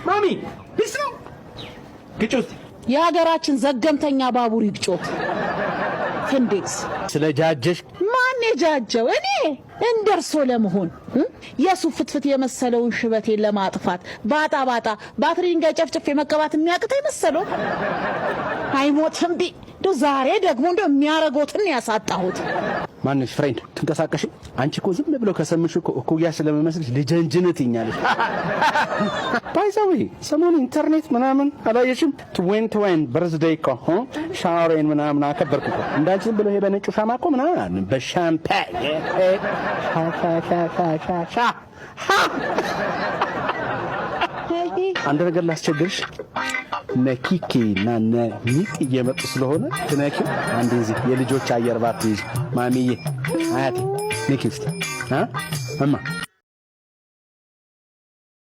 ማሚ ቢስሩ ግጩት የሀገራችን ዘገምተኛ ባቡር ይግጮት ፍንዴክስ ስለጃጀሽ ማን የጃጀው እኔ እንደርሶ ለመሆን የሱፍ ፍትፍት የመሰለውን ሽበቴን ለማጥፋት ባጣ ባትሪን ገጨፍጭፍ የመቀባት የሚያቅተኝ መሰለው አይሞትም ዲ ዶ ዛሬ ደግሞ የሚያረጋውትን ያሳጣሁት ማንሽ ፍሬንድ ትንቀሳቀሽ አንቺ እኮ ዝም ብሎ ከሰምሽ እኮ ስለመመስልሽ ልጀንጅነት ይኛልሽ ባይዛዊ ሰሞኑን ኢንተርኔት ምናምን አላየሽም 2020 በርዝዴይ እኮ ሻወሬን ምናምን አከበርኩ እኮ እንዳንቺ ዝም ብሎ ይሄ በነጩ ሻማ እኮ ምናምን በሻምፓኝ አንድ ነገር ላስቸግርሽ ነኪኪ እና ነሚጥ እየመጡ ስለሆነ ትነኪ አንድ እዚህ የልጆች አየር ባትይዝ ማሚዬ አያቴ ነኪ እስቲ እማ